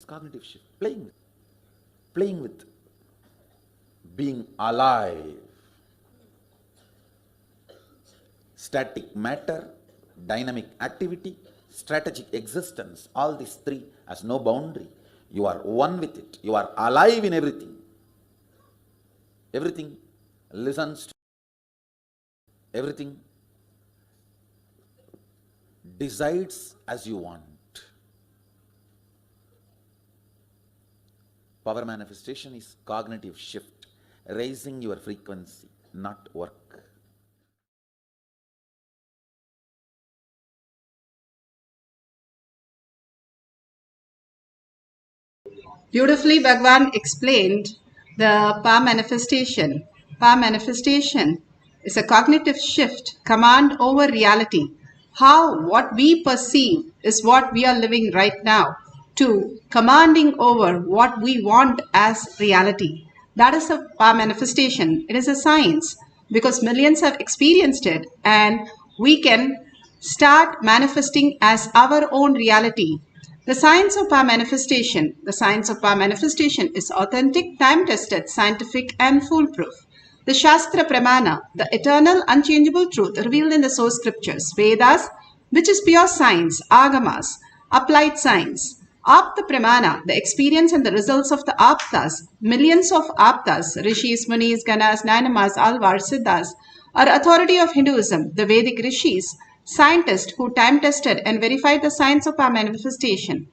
Cognitive shift, playing with being alive. Static matter, dynamic activity, strategic existence, all these three has no boundary. You are one with it. You are alive in everything. Everything listens to everything, decides as you want. Power manifestation is cognitive shift, raising your frequency, not work. Beautifully, Bhagavan explained the power manifestation. Power manifestation is a cognitive shift, command over reality. How what we perceive is what we are living right now, to commanding over what we want as reality. That is a power manifestation. It is a science because millions have experienced it, and we can start manifesting as our own reality. The science of power manifestation. The science of power manifestation is authentic, time-tested, scientific, and foolproof. The Shastra Pramana, the eternal, unchangeable truth revealed in the source scriptures, Vedas, which is pure science, Agamas, applied science. Apta Pramana, the experience and the results of the Aptas, millions of Aptas, Rishis, Munis, Ganas, Nanamas, Alvars, Siddhas, are authority of Hinduism, the Vedic Rishis, scientists who time-tested and verified the science of our manifestation.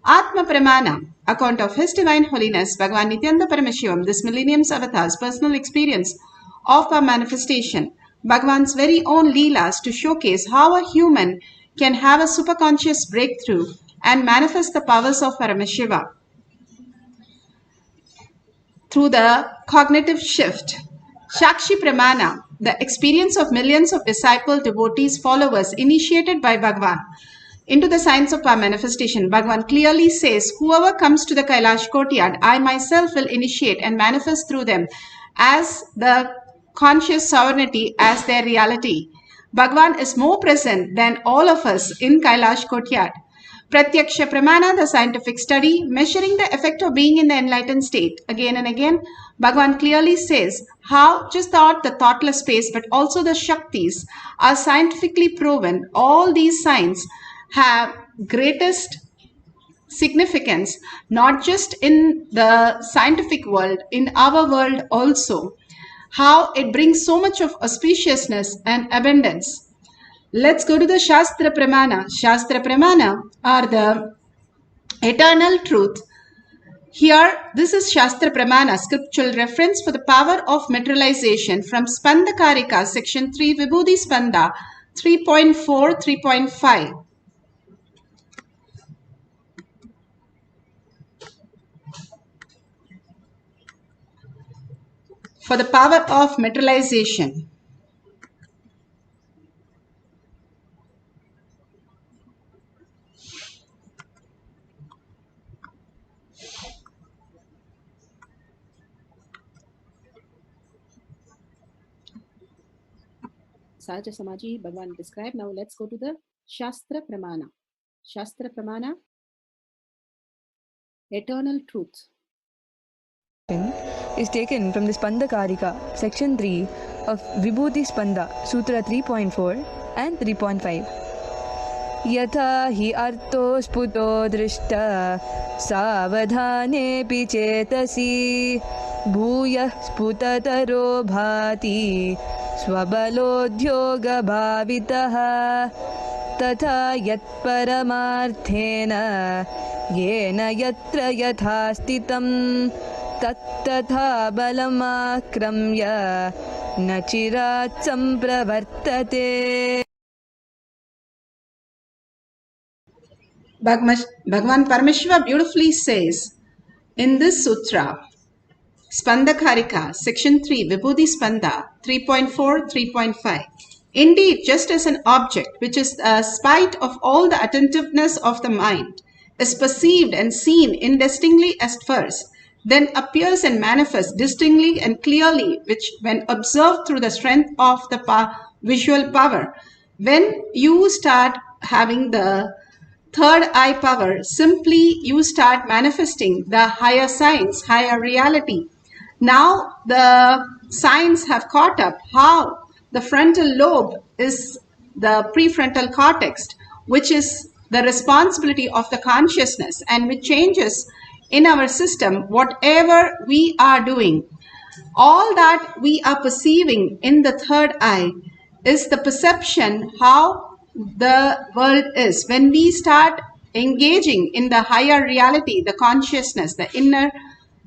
Atma Pramana, account of His Divine Holiness, Bhagavan Nithyananda Paramashivam, this millennium's avatar's personal experience of our manifestation, Bhagavan's very own Leelas to showcase how a human can have a superconscious breakthrough and manifest the powers of Paramashiva through the cognitive shift. Shakshi Pramana, the experience of millions of disciple, devotees, followers initiated by Bhagavan into the science of power manifestation. Bhagavan clearly says, whoever comes to the Kailash courtyard, I myself will initiate and manifest through them as the conscious sovereignty as their reality. Bhagavan is more present than all of us in Kailash courtyard. Pratyaksha Pramana, the scientific study, measuring the effect of being in the enlightened state. Again and again, Bhagavan clearly says how just the thoughtless space, but also the Shaktis are scientifically proven. All these signs have greatest significance, not just in the scientific world, in our world also. How it brings so much of auspiciousness and abundance. Let's go to the Shastra Pramana. Shastra Pramana are the eternal truth. Here, this is Shastra Pramana, scriptural reference for the power of materialization from Spanda Karika, section 3, Vibhuti Spanda 3.4, 3.5. For the power of materialization. Sahaja Samaji, Bhagavan described. Now let's go to the Shastra Pramana. Shastra Pramana, eternal truth, is taken from the Spanda Karika, section 3 of Vibhuti Spanda, Sutra 3.4 and 3.5. Yatha hi arto sputo drishta savadhanepi chetasi bhuyah sputataro bhati swabaloddyoga bhavitaha तथा यत्परमार्थेन येन यत्र यथा स्थितं तत्तथा बलमाक्रम्य न चिरात् सम्प्रवर्तते. Bhagavan Paramashiva beautifully says in this sutra, Spanda Karika, section 3, Vibhuti Spanda 3.4, 3.5. Indeed, just as an object, which is spite of all the attentiveness of the mind, is perceived and seen indistinctly at first, then appears and manifests distinctly and clearly, which when observed through the strength of the visual power, when you start having the third eye power, simply you start manifesting the higher science, higher reality. Now the science have caught up how the frontal lobe is the prefrontal cortex, which is the responsibility of the consciousness and which changes in our system whatever we are doing. All that we are perceiving in the third eye is the perception how the world is. When we start engaging in the higher reality, the consciousness, the inner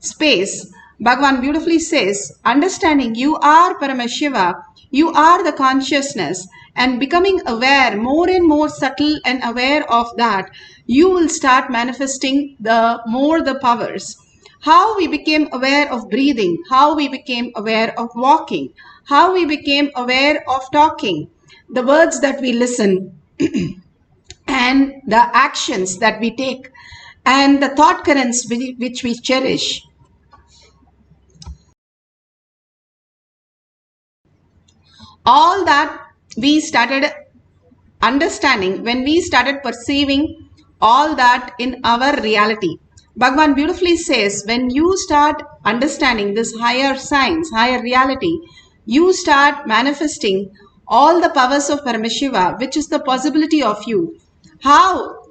space, Bhagavan beautifully says, understanding you are Paramashiva, you are the consciousness, and becoming aware, more and more subtle and aware of that, you will start manifesting the more the powers. How we became aware of breathing, how we became aware of walking, how we became aware of talking, the words that we listen, and the actions that we take, and the thought currents which we cherish. All that we started understanding when we started perceiving all that in our reality. Bhagavan beautifully says, when you start understanding this higher science, higher reality, you start manifesting all the powers of Paramashiva, which is the possibility of you. How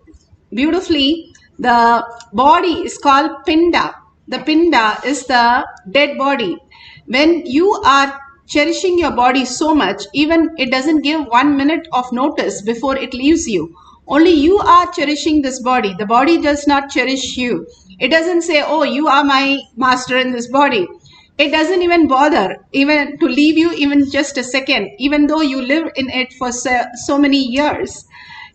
beautifully the body is called Pinda. The Pinda is the dead body. When you are cherishing your body so much, even it doesn't give 1 minute of notice before it leaves you. Only you are cherishing this body. The body does not cherish you. It doesn't say, oh, you are my master in this body. It doesn't even bother even to leave you even just a second, even though you live in it for so many years.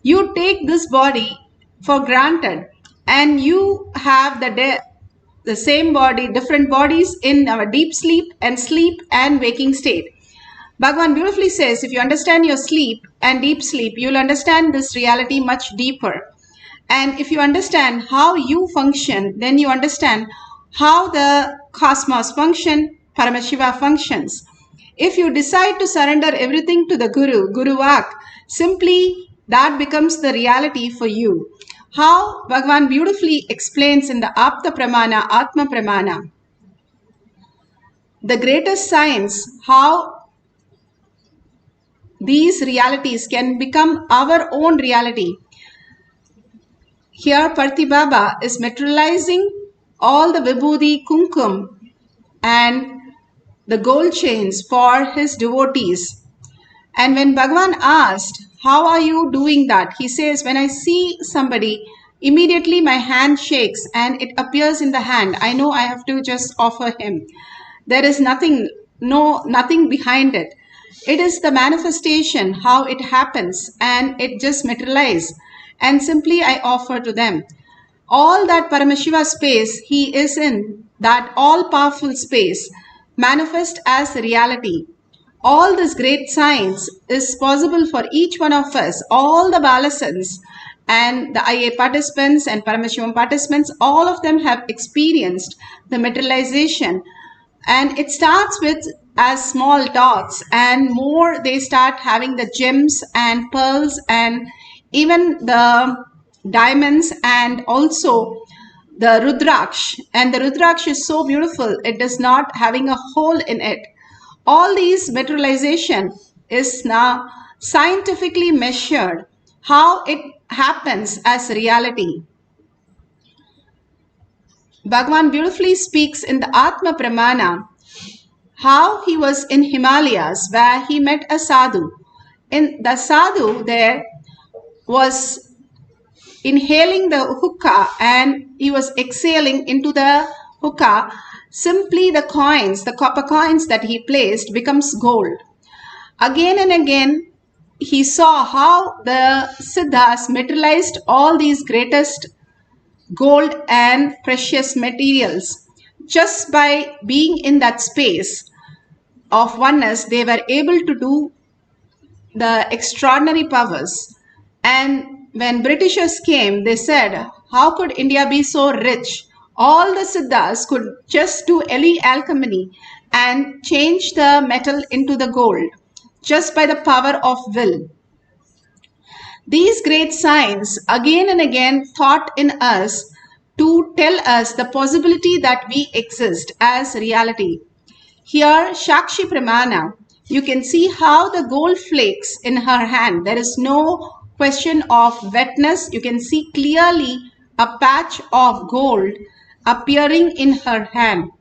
You take this body for granted, and you have the same body, different bodies in our deep sleep and waking state. Bhagavan beautifully says, if you understand your sleep and deep sleep, you'll understand this reality much deeper. And if you understand how you function, then you understand how the cosmos function, Paramashiva functions. If you decide to surrender everything to the Guru Vak, simply that becomes the reality for you. How Bhagavan beautifully explains in the Apta Pramana, Atma Pramana, the greatest science, how these realities can become our own reality. Here Parthi Baba is materializing all the Vibhuti, Kumkum and the gold chains for his devotees. And when Bhagavan asked, how are you doing that? He says, when I see somebody, immediately my hand shakes and it appears in the hand. I know I have to just offer him. There is nothing behind it. It is the manifestation, how it happens, and it just materializes. And simply I offer to them. All that Paramashiva space he is in, that all-powerful space, manifest as reality. All this great science is possible for each one of us. All the Balasans and the IA participants and Paramashivam participants, all of them have experienced the materialization. And it starts with as small dots, and more they start having the gems and pearls and even the diamonds, and also the Rudraksh. And the Rudraksh is so beautiful, it is not having a hole in it. All these materialization is now scientifically measured, how it happens as reality. Bhagavan beautifully speaks in the Atma Pramana how he was in Himalayas where he met a sadhu. In the sadhu there was inhaling the hookah and he was exhaling into the hookah. Simply the coins, the copper coins that he placed becomes gold. Again and again he saw how the Siddhas materialized all these greatest gold and precious materials. Just by being in that space of oneness, they were able to do the extraordinary powers. And when Britishers came, they said, how could India be so rich? All the Siddhas could just do alchemy and change the metal into the gold just by the power of will. These great signs again and again thought in us to tell us the possibility that we exist as reality. Here, Shakshi Pramana, you can see how the gold flakes in her hand. There is no question of wetness. You can see clearly a patch of gold appearing in her hand.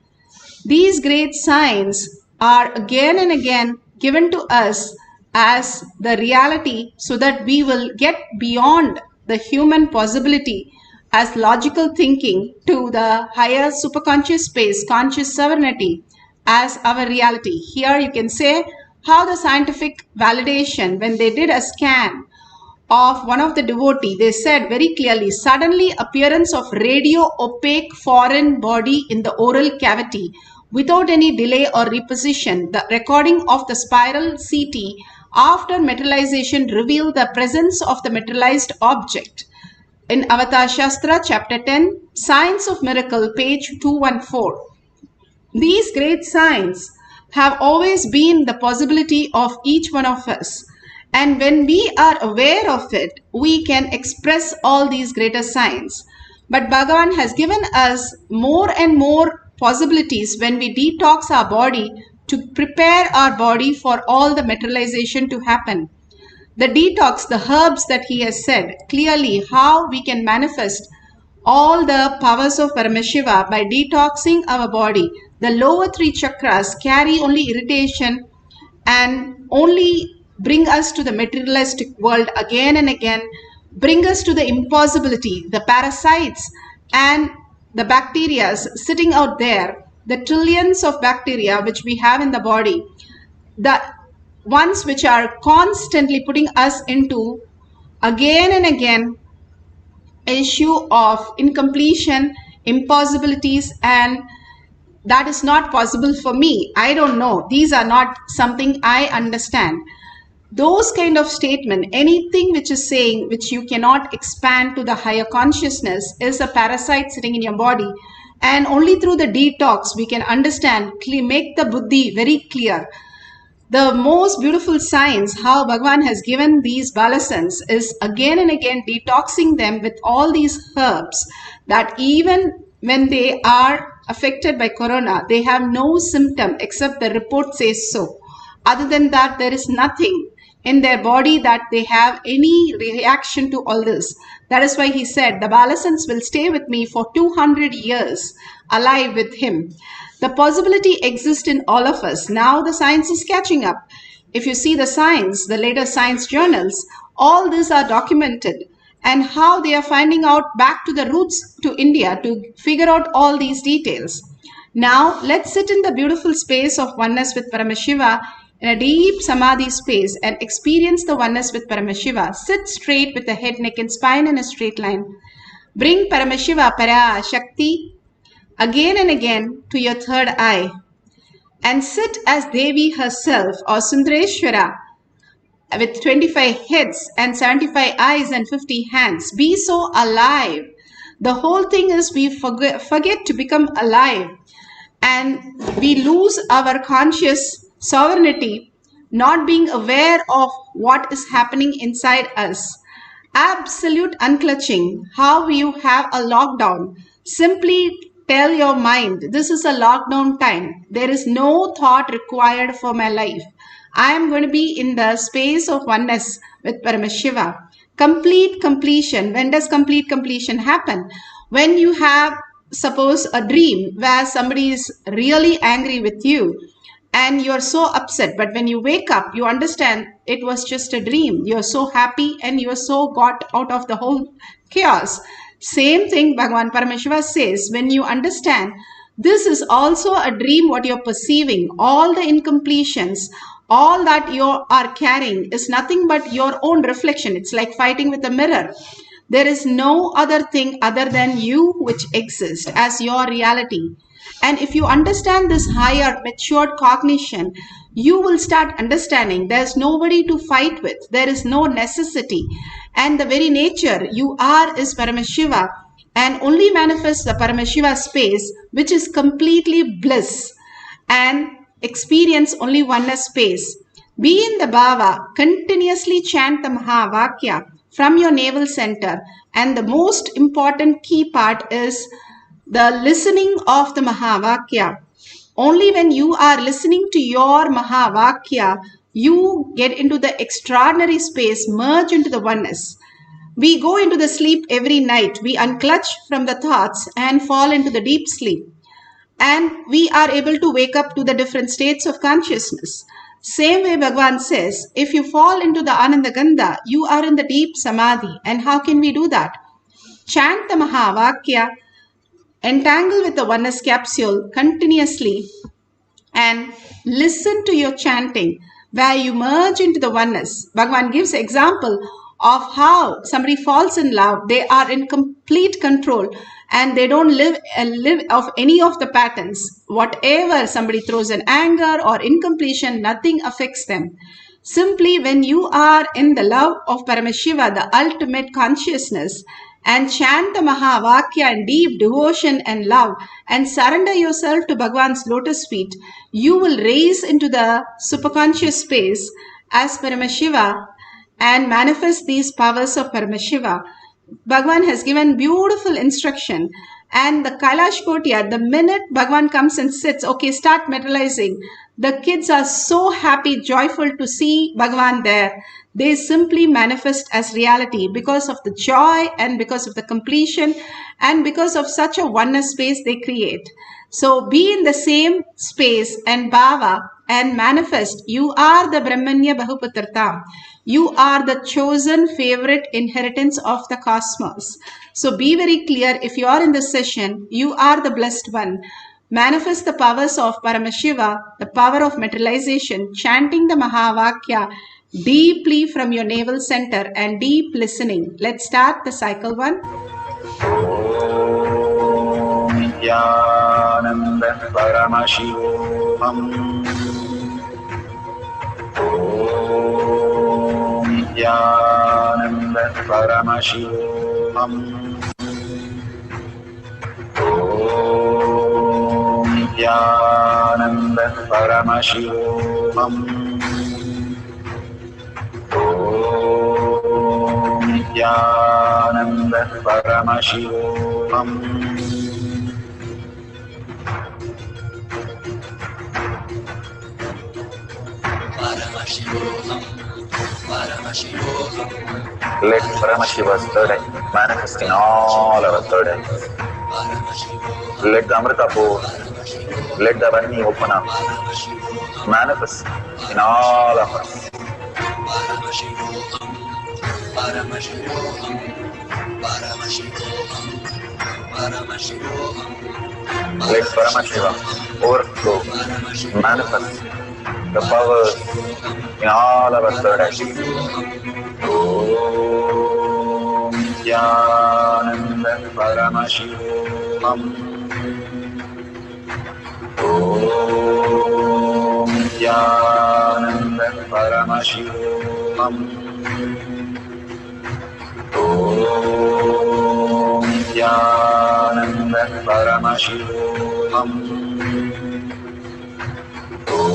These great signs are again and again given to us as the reality so that we will get beyond the human possibility as logical thinking to the higher superconscious space, conscious sovereignty as our reality. Here you can say how the scientific validation, when they did a scan of one of the devotee, they said very clearly, suddenly appearance of radio opaque foreign body in the oral cavity without any delay or reposition. The recording of the spiral CT after materialization revealed the presence of the materialized object. In Avatar Shastra, chapter 10, Science of Miracle, page 214. These great signs have always been the possibility of each one of us. And when we are aware of it, we can express all these greater signs. But Bhagavan has given us more and more possibilities when we detox our body to prepare our body for all the materialization to happen. The detox, the herbs that he has said, clearly how we can manifest all the powers of Paramashiva by detoxing our body. The lower three chakras carry only irritation and only bring us to the materialistic world again and again, bring us to the impossibility, the parasites and the bacteria sitting out there, the trillions of bacteria which we have in the body, the ones which are constantly putting us into again and again issue of incompletion, impossibilities, and that is not possible for me. I don't know. These are not something I understand. Those kind of statement, anything which is saying which you cannot expand to the higher consciousness is a parasite sitting in your body. And only through the detox we can understand, make the buddhi very clear. The most beautiful science how Bhagavan has given these balasans is again and again detoxing them with all these herbs that even when they are affected by corona, they have no symptom except the report says so. Other than that, there is nothing in their body that they have any reaction to all this. That is why he said, the balasans will stay with me for 200 years alive with him. The possibility exists in all of us. Now the science is catching up. If you see the science, the latest science journals, all these are documented and how they are finding out back to the roots to India to figure out all these details. Now let's sit in the beautiful space of oneness with Paramashiva in a deep samadhi space and experience the oneness with Paramashiva. Sit straight with the head, neck and spine in a straight line. Bring Paramashiva, Parashakti, again and again to your third eye and sit as Devi herself or Sundareshwara with 25 heads and 75 eyes and 50 hands. Be so alive. The whole thing is we forget to become alive and we lose our conscious sovereignty, not being aware of what is happening inside us. Absolute unclutching. How you have a lockdown. Simply tell your mind, this is a lockdown time. There is no thought required for my life. I am going to be in the space of oneness with Paramashiva. Complete completion. When does complete completion happen? When you have, suppose, a dream where somebody is really angry with you and you're so upset, but when you wake up, you understand it was just a dream. You're so happy and you're so got out of the whole chaos. Same thing Bhagavan Paramashiva says, when you understand this is also a dream what you're perceiving, all the incompletions, all that you are carrying is nothing but your own reflection. It's like fighting with a mirror. There is no other thing other than you which exists as your reality. And if you understand this higher matured cognition, you will start understanding there's nobody to fight with. There is no necessity. And the very nature you are is Paramashiva and only manifests the Paramashiva space which is completely bliss and experience only oneness space. Be in the bhava, continuously chant the Mahavakya from your navel center. And the most important key part is the listening of the Mahavakya. Only when you are listening to your Mahavakya, you get into the extraordinary space, merge into the oneness. We go into the sleep every night. We unclutch from the thoughts and fall into the deep sleep. And we are able to wake up to the different states of consciousness. Same way Bhagavan says, if you fall into the Ananda Gandha, you are in the deep Samadhi. And how can we do that? Chant the Mahavakya, entangle with the oneness capsule continuously, and listen to your chanting where you merge into the oneness. Bhagavan gives example of how somebody falls in love. They are in complete control and they don't live of any of the patterns. Whatever somebody throws in anger or incompletion, nothing affects them. Simply when you are in the love of Paramashiva, the ultimate consciousness, and chant the Mahavakya in deep devotion and love and surrender yourself to Bhagavan's lotus feet, you will raise into the superconscious space as Paramashiva and manifest these powers of Paramashiva. Bhagavan has given beautiful instruction, and the Kailash Courtyard, the minute Bhagavan comes and sits, okay, start materializing. The kids are so happy, joyful to see Bhagavan there. They simply manifest as reality because of the joy and because of the completion and because of such a oneness space they create. So be in the same space and bhava and manifest. You are the Brahmanya Bahuputrata. You are the chosen favorite inheritance of the cosmos. So be very clear, if you are in this session, you are the blessed one. Manifest the powers of Paramashiva, the power of materialization, chanting the Mahavakya deeply from your navel center and deep listening. Let's start the cycle 1. Nithyananda Paramashivoham. Nithyananda Paramashivoham. Nithyananda Paramashivoham. Nithyananda Paramashivoham. Let Paramashiva's third eye manifest in all our third eyes. Let the Amrita pour, let the Varni open up, manifest in all of us. Let Paramashiva overflow, manifest the powers in all our third eyes. Om Nithyananda Paramashivoham. Om Nithyananda Paramashivoham. Om Nithyananda Paramashivoham. Om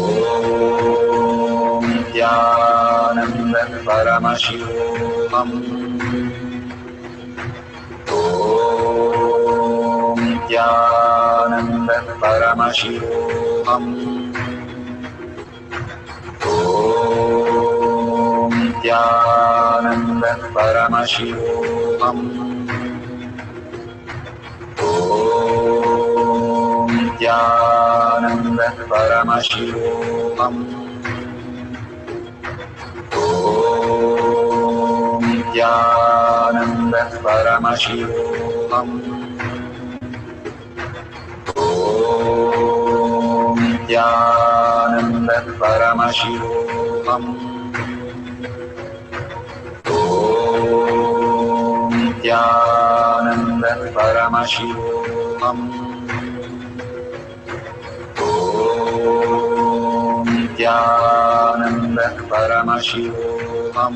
Nithyananda Paramashivoham. Om Nithyananda Paramashivoham. Om Nithyananda Paramashivoham. Om Nithyananda Paramashivoham. Om Nithyananda Paramashivoham. Om Nithyananda Paramashivoham. Om Nithyananda Paramashivoham. Om Nithyananda Paramashivoham.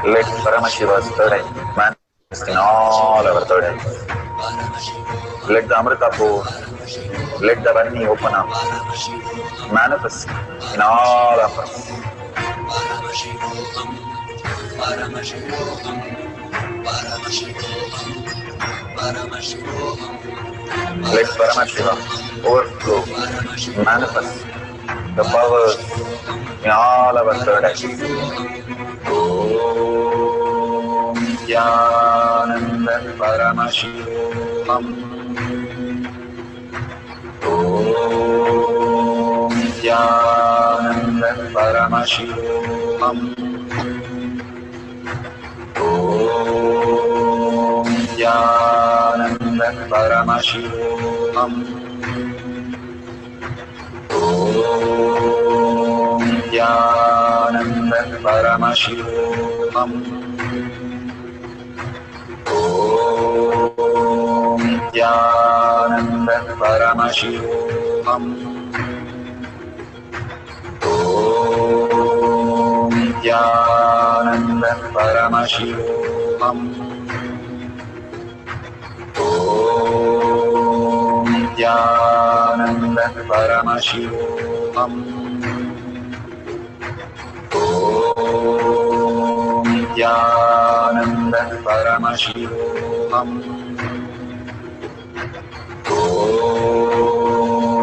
Let Paramashiva's third eye manifest in all our third eyes. Let the Amrita pour. Let the Vani open up. Manifest in all of us. Paramashivoham, Paramashivoham, Paramashivoham, Paramashivoham. Let Paramashiva overflow, manifest the powers in all our third eye. Om Nithyananda Paramashivam. Om Nithyananda Paramashivam. Om Nithyananda Paramashivoham. Om Nithyananda Paramashivoham. Om Nithyananda Paramashivoham. Om Nithyananda Paramashivoham. Om Nithyananda Paramashivoham. Om Nithyananda Paramashivoham. Om Nithyananda Paramashivoham. Om Nithyananda Paramashivoham.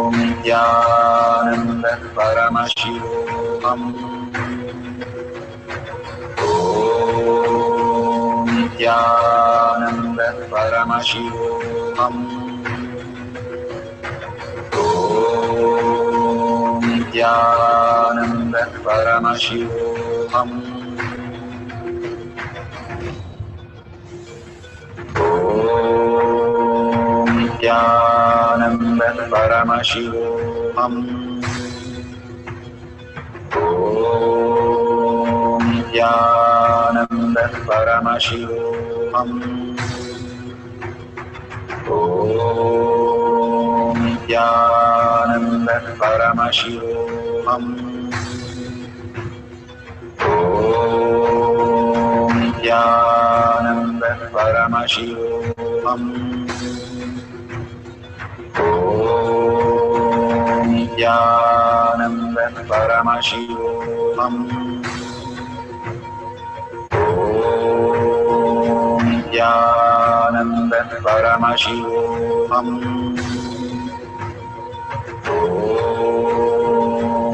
Om Nithyananda Paramashivoham. Om Nithyananda Paramashivoham. Om Nithyananda Paramashivoham. Om Nithyananda Paramashivoham. Om Nithyananda Paramashivoham. Om Nithyananda Paramashivoham. Om Nithyananda Paramashivoham. Om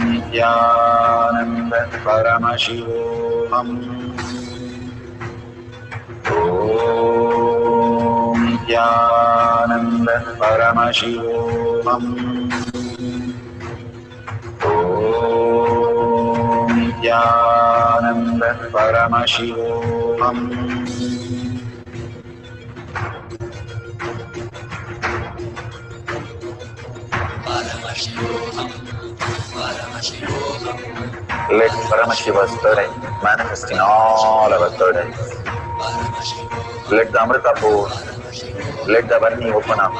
Nithyananda Paramashivoham. Om Nithyananda Paramashivoham. Om Nithyananda Paramashivoham. Paramashivoham, Paramashivoham, Let Paramashiva's third eye manifest in all our third eyes. Paramashivoham, Let the Amrita pour. Let the Vani open up.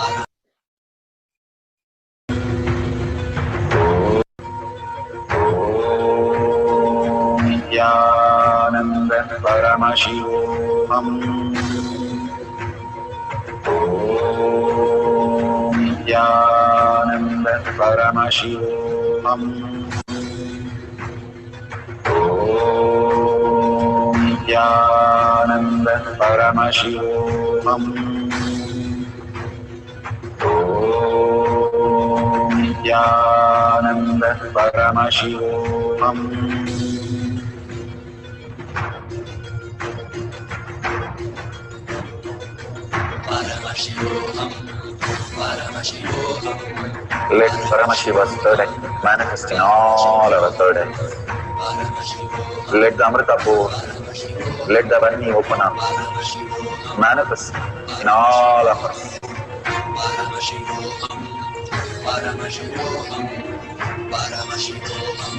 Om Nithyananda Paramashivoham. Om Nithyananda Paramashivoham. Om Nithyananda Paramashivoham. Om Nithyananda Paramashivoham. Paramashivoham, Paramashivoham, Let Paramashiva's third eye manifest in all our third eyes. Paramashivoham, Let the Amrita pour. Let the Vani open up. Manifest in all of us. Paramashivoham, Paramashivoham, Paramashivoham,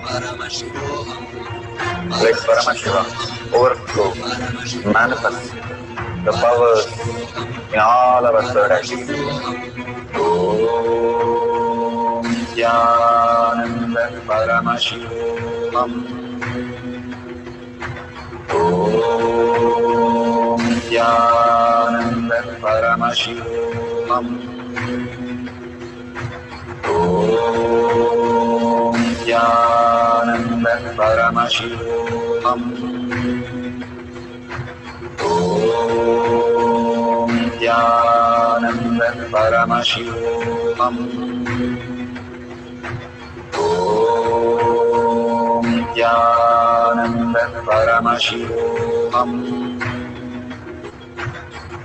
Paramashivoham, Let Paramashiva overflow, manifest the powers in all our third eyes. Om Nithyananda Paramashivam. Om Nithyananda Paramashivam. Paramashivoham. Om Nithyananda Paramashivam. Om Nithyananda Paramashivam. Om Nithyananda Paramashivam.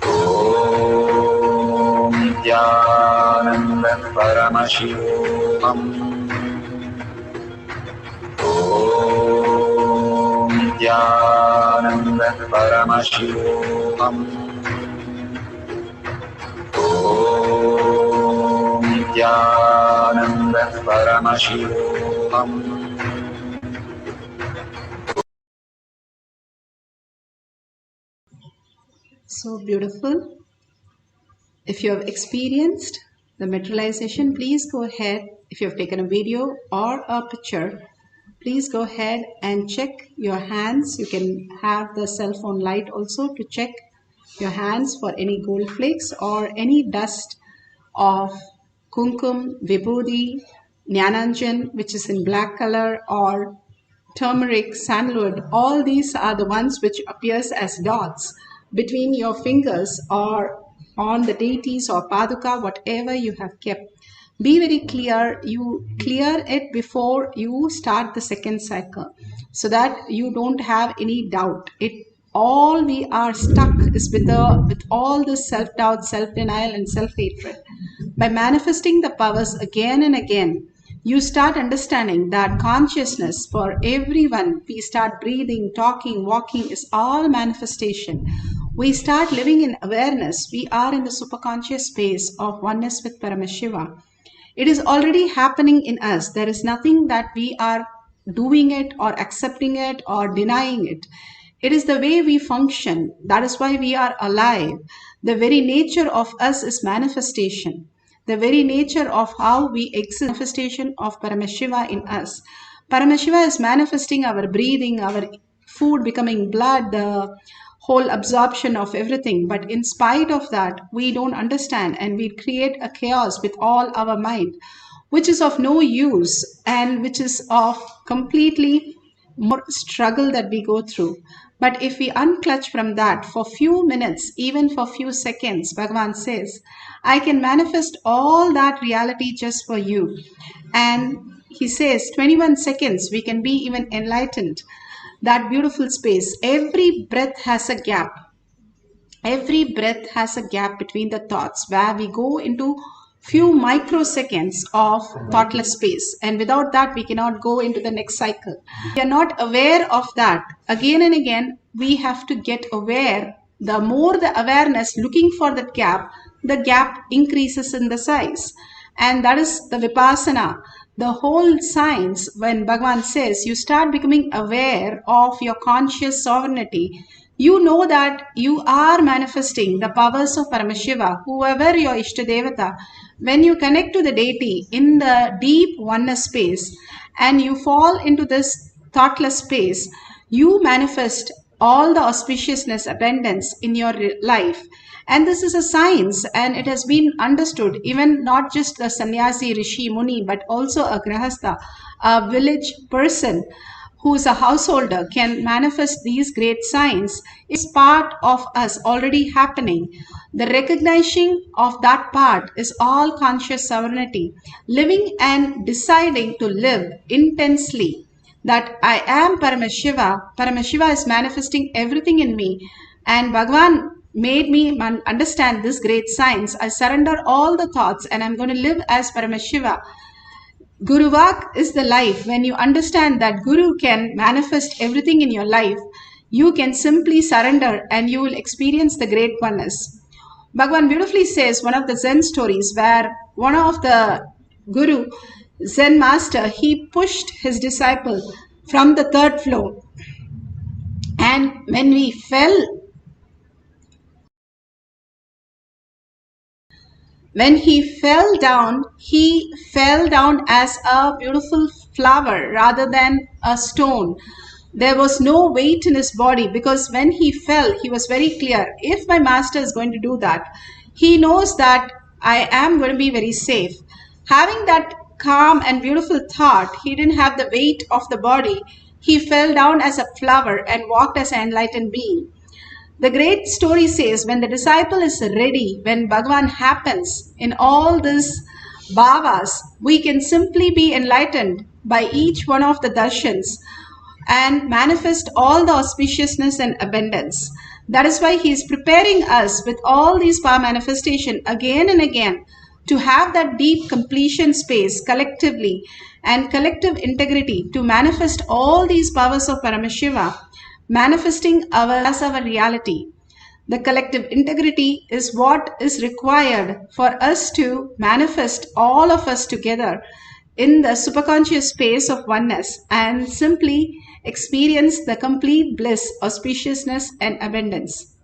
Om Nithyananda Paramashivoham. Om Nithyananda Paramashivoham. Om Nithyananda Paramashivoham. So beautiful. If you have experienced the materialization, please go ahead. If you have taken a video or a picture, please go ahead and check your hands. You can have the cell phone light also to check your hands for any gold flakes or any dust of kumkum, vibhuti, jnananjan, which is in black color, or turmeric, sandalwood. All these are the ones which appears as dots between your fingers or on the deities or paduka, whatever you have kept. Be very clear. You clear it before you start the second cycle so that you don't have any doubt. All we are stuck is with all the self-doubt, self-denial, and self-hatred. By manifesting the powers again and again, you start understanding that consciousness for everyone, we start breathing, talking, walking, is all manifestation. We start living in awareness. We are in the superconscious space of oneness with Paramashiva. It is already happening in us. There is nothing that we are doing it or accepting it or denying it. It is the way we function. That is why we are alive. The very nature of us is manifestation. The very nature of how we exist, manifestation of Paramashiva in us. Paramashiva is manifesting our breathing, our food becoming blood, the whole absorption of everything. But in spite of that, we don't understand and we create a chaos with all our mind, which is of no use and which is of completely more struggle that we go through. But if we unclutch from that for few minutes, even for few seconds, Bhagavan says, I can manifest all that reality just for you. And he says 21 seconds we can be even enlightened. That beautiful space. Every breath has a gap. Every breath has a gap between the thoughts where we go into few microseconds of thoughtless space, and without that we cannot go into the next cycle. We are not aware of that. Again and again we have to get aware. The more the awareness looking for that gap, the gap increases in the size, and that is the vipassana. The whole science, when Bhagavan says you start becoming aware of your conscious sovereignty, you know that you are manifesting the powers of Paramashiva, whoever your Ishtadevata. When you connect to the deity in the deep oneness space and you fall into this thoughtless space, you manifest all the auspiciousness, abundance in your life. And this is a science, and it has been understood, even not just the sannyasi, rishi, muni, but also a grahastha, a village person who is a householder can manifest these great signs. Is part of us already happening. The recognition of that part is all conscious sovereignty, living and deciding to live intensely. That I am Paramashiva. Paramashiva is manifesting everything in me, and Bhagavan made me understand this great science. I surrender all the thoughts and I'm going to live as Paramashiva. Guruvak is the life. When you understand that Guru can manifest everything in your life, you can simply surrender and you will experience the great oneness. Bhagavan beautifully says one of the Zen stories where one of the Guru, Zen master, he pushed his disciple from the third floor. And when he fell down, he fell down as a beautiful flower rather than a stone. There was no weight in his body, because when he fell, he was very clear. If my master is going to do that, He knows that I am going to be very safe. Having that calm and beautiful thought, he didn't have the weight of the body. He fell down as a flower and walked as an enlightened being. The great story says when the disciple is ready, when Bhagavan happens in all these bhavas, we can simply be enlightened by each one of the darshans and manifest all the auspiciousness and abundance. That is why he is preparing us with all these power manifestation again and again to have that deep completion space collectively and collective integrity to manifest all these powers of Paramashiva, manifesting as our reality. The collective integrity is what is required for us to manifest all of us together in the superconscious space of oneness and simply experience the complete bliss, auspiciousness, and abundance.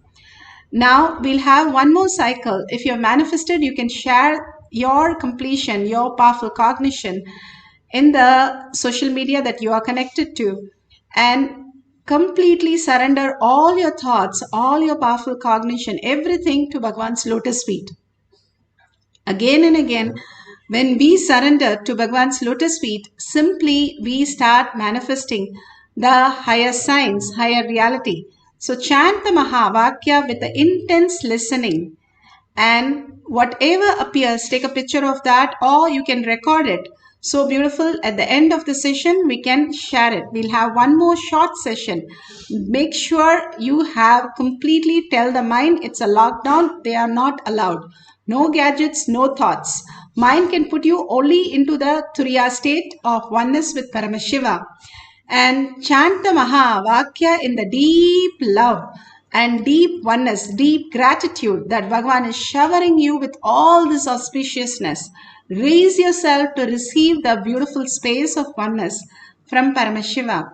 Now we'll have one more cycle. If you're manifested, you can share your completion, your powerful cognition in the social media that you are connected to, and completely surrender all your thoughts, all your powerful cognition, everything to Bhagwan's lotus feet. Again and again, when we surrender to Bhagwan's lotus feet, simply we start manifesting the higher science, higher reality. So chant the Mahavakya with the intense listening, and whatever appears, take a picture of that or you can record it. So beautiful. At the end of the session, we can share it. We'll have one more short session. Make sure you have completely tell the mind it's a lockdown. They are not allowed. No gadgets, no thoughts. Mind can put you only into the Turiya state of oneness with Paramashiva. And chant the Mahavakya in the deep love and deep oneness, deep gratitude that Bhagavan is showering you with all this auspiciousness. Raise yourself to receive the beautiful space of oneness from Paramashiva.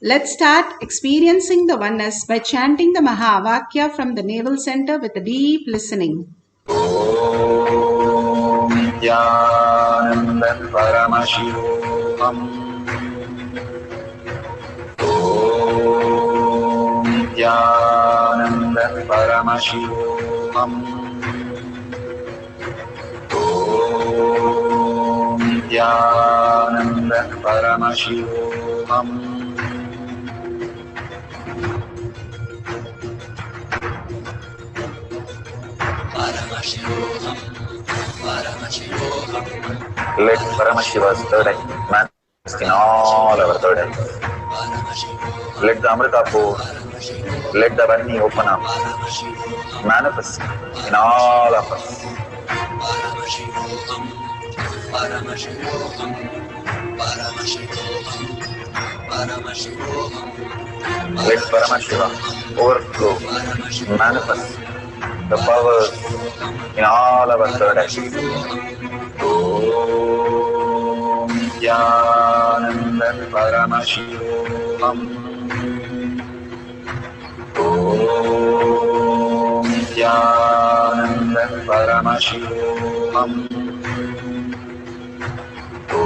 Let's start experiencing the oneness by chanting the Mahavakya from the navel center with a deep listening. Om Nithyananda Paramashivoham. Om Nithyananda Paramashivoham. Om Nithyananda Paramashivoham. Paramashivoham, Paramashivoham, Let Paramashiva's third eye manifest in all our third eyes. Paramashivoham, Let the Amrita pour, let the Varni open up, Paramashivoham, manifest in all of us. Paramashivoham, Paramashivoham, Paramashivoham, Paramashivoham, Let Paramashiva overflow, manifest the powers in all our third eyes. Om Nithyananda Paramashivoham. Om Nithyananda Paramashivoham. Om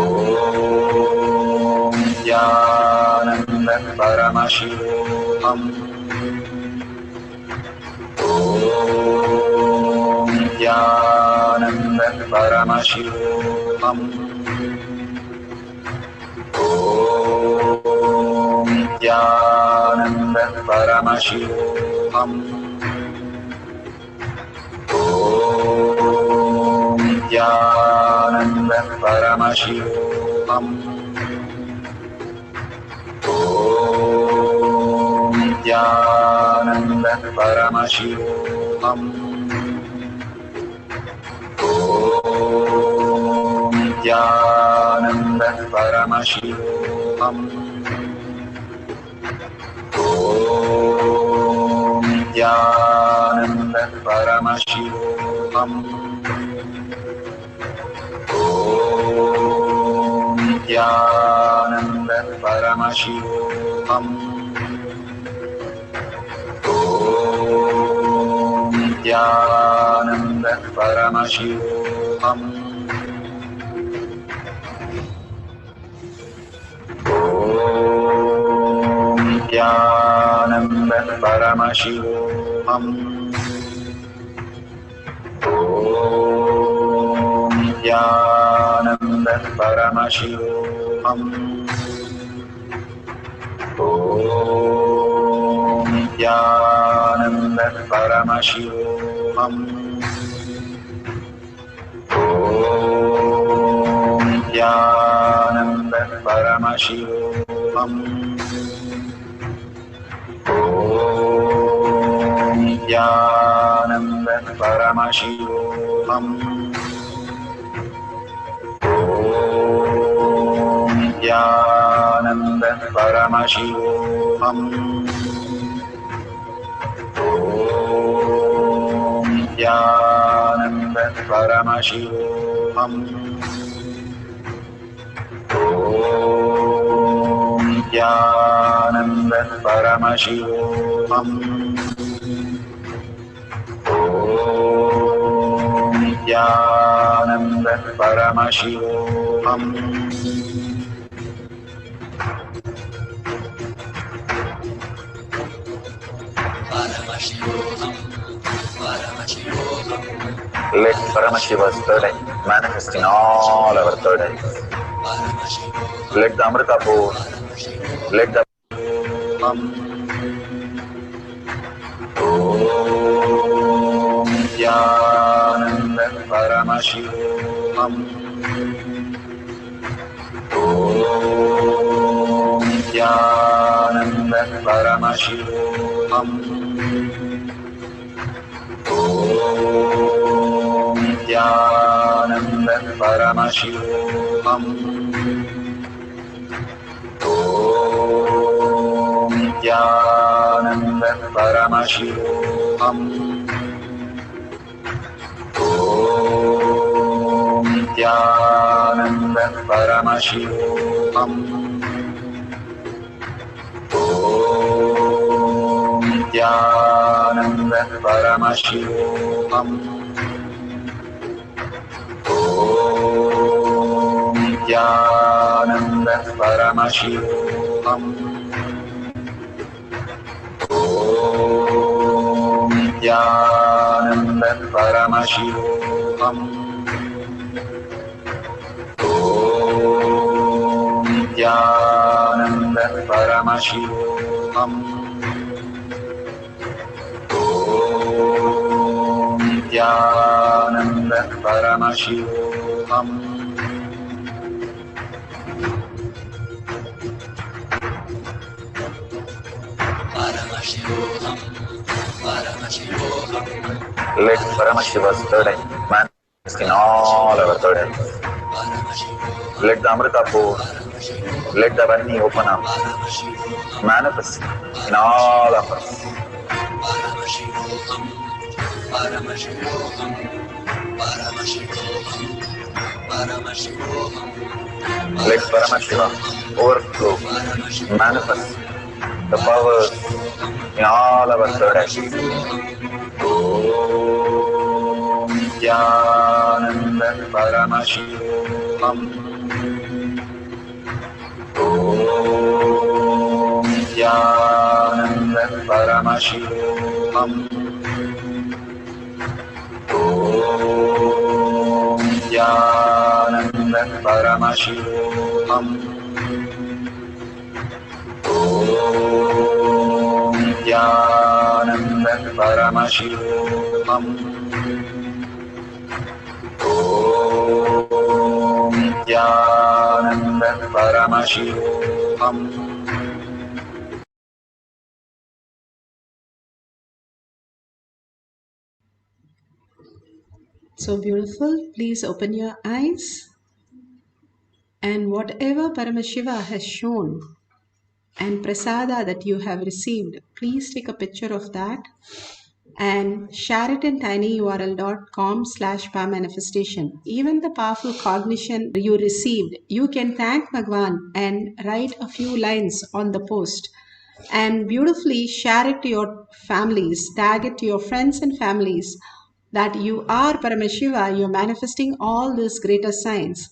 Nithyananda Paramashivoham. Om Nithyananda Paramashivoham. Om Nithyananda Paramashivoham. Om Nithyananda Paramashivoham. Om Nithyananda Paramashivoham. Om Nithyananda Paramashivoham. Om Nithyananda Paramashivoham. Om Nithyananda Paramashivoham. Om Nithyananda Paramashivoham. Om Nithyananda Paramashivoham. Paramashivoham. Om Nithyananda Paramashivoham. Om Nithyananda Paramashivoham. Om Nithyananda Paramashivoham. Om Nithyananda Paramashivoham. Om Nithyananda Paramashivoham. Om Nithyananda Paramashivoham. Om Nithyananda Paramashivoham. Paramashivoham. Paramashivoham. Let Paramashiva's third eye manifest in all our third eyes. Paramashivoham. Let the Amrita pour, let the Om Nithyananda Paramashivoham. Om Nithyananda Paramashivoham. Om Nithyananda Paramashivoham. Om Nithyananda Paramashivoham. Om Nithyananda Paramashivoham. Om Nithyananda Paramashivoham. Om Nithyananda Paramashivoham. Om Nithyananda Paramashivoham. Om Nithyananda Paramashivoham. Om Nithyananda Paramashivoham. Paramashivoham. Paramashivoham. Let Paramashiva's third eye manifest in all our third eyes. Paramashivoham. Let the Amrita pour, let the Vani open up, Paramashivoham. manifest in all of us. Paramashivoham. Paramashivoham. Paramashivoham. Paramashivoham. Let Paramashiva overflow, manifest the powers in all our third eyes. Om Nithyananda Paramashivoham. Om Nithyananda Paramashivoham. Om Nithyananda Paramashivoham. Om Nithyananda Paramashivoham. Om Nithyananda Paramashivoham. So beautiful. Please open your eyes. And whatever Paramashiva has shown and prasada that you have received, please take a picture of that and share it in tinyurl.com/powermanifestation. Even the powerful cognition you received, you can thank Bhagwan and write a few lines on the post and beautifully share it to your families, tag it to your friends and families that you are Paramashiva, you're manifesting all these greater signs.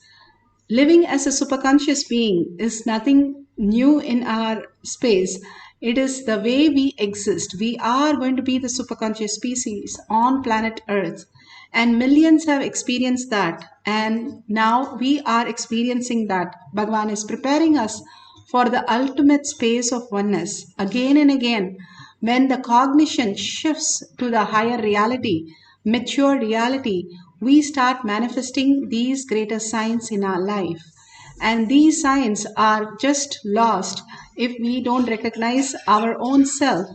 Living as a superconscious being is nothing new in our space. It is the way we exist. We are going to be the superconscious species on planet Earth. And millions have experienced that. And now we are experiencing that. Bhagavan is preparing us for the ultimate space of oneness. Again and again, when the cognition shifts to the higher reality, mature reality, we start manifesting these greater signs in our life. And these signs are just lost if we don't recognize our own self,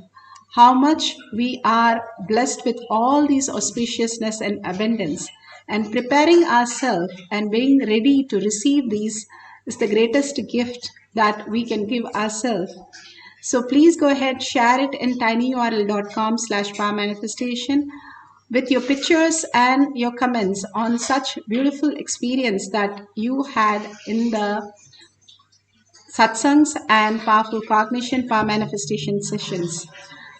how much we are blessed with all these auspiciousness and abundance, and preparing ourselves and being ready to receive these is the greatest gift that we can give ourselves. So please go ahead, share it in tinyurl.com/power manifestation with your pictures and your comments on such beautiful experience that you had in the satsangs and powerful cognition power manifestation sessions.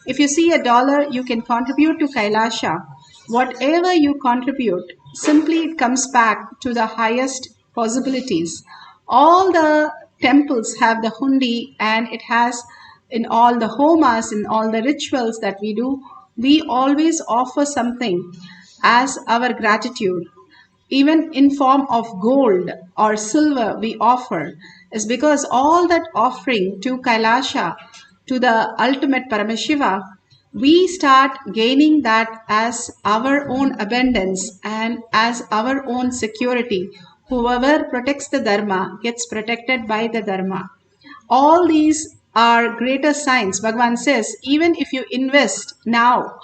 If you see $1, you can contribute to Kailasha. Whatever you contribute, simply it comes back to the highest possibilities. All the temples have the hundi, and it has in all the homas, in all the rituals that we do, we always offer something as our gratitude, even in form of gold or silver we offer, is because all that offering to Kailasha, to the ultimate Paramashiva, we start gaining that as our own abundance and as our own security. Whoever protects the Dharma gets protected by the Dharma. All these are greater signs. Bhagavan says, even if you invest now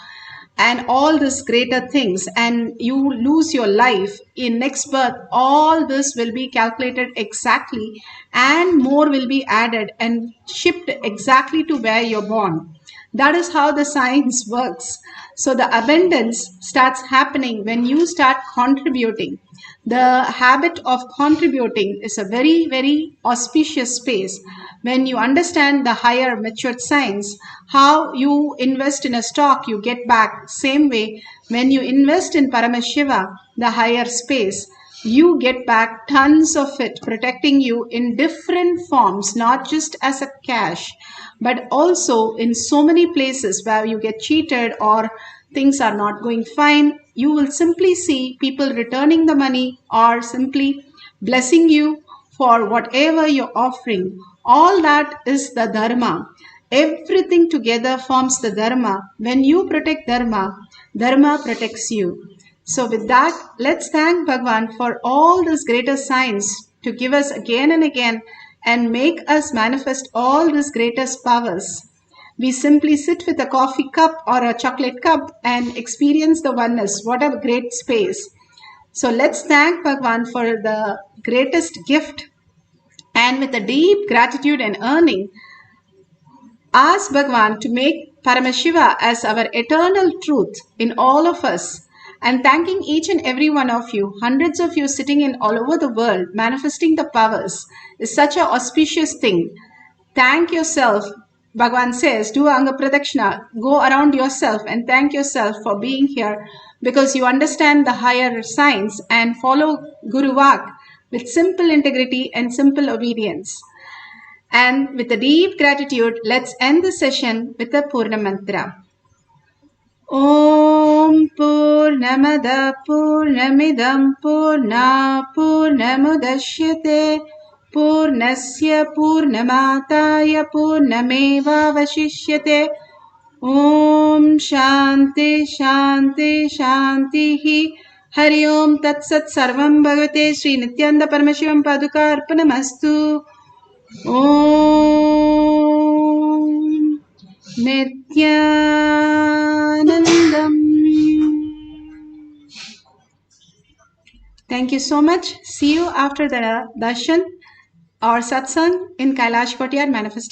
and all these greater things and you lose your life in next birth, all this will be calculated exactly and more will be added and shipped exactly to where you're born. That is how the science works. So the abundance starts happening when you start contributing. The habit of contributing is a very, very auspicious space. When you understand the higher matured science, how you invest in a stock, you get back. Same way, when you invest in Paramashiva, the higher space, you get back tons of it, protecting you in different forms, not just as a cash, but also in so many places where you get cheated or things are not going fine. You will simply see people returning the money or simply blessing you for whatever you're offering. All that is the Dharma. Everything together forms the Dharma. When you protect Dharma, Dharma protects you. So with that, let's thank Bhagavan for all these greater signs to give us again and again and make us manifest all these greatest powers. We simply sit with a coffee cup or a chocolate cup and experience the oneness. What a great space. So let's thank Bhagavan for the greatest gift, and with a deep gratitude and earning, ask Bhagavan to make Paramashiva as our eternal truth in all of us. And thanking each and every one of you, hundreds of you sitting in all over the world, manifesting the powers, is such an auspicious thing. Thank yourself. Bhagavan says, do Anga Pradakshina, go around yourself and thank yourself for being here because you understand the higher science and follow Guru Vak with simple integrity and simple obedience. And with a deep gratitude, let's end the session with a Purna Mantra. Om Purnamada Purnamidam Purna Purnamudashyate Purnasya Purnamataya Purnameva Vashishyate. Om Shanti Shanti Shanti Hari Om Tat Sat Sarvam Bhagavate Sri Nithyananda Paramashivam Paduka Arpanamastu. Om Nithyanandam. Thank you so much. See you after the darshan or satsang in Kailash Courtyard Manifestation.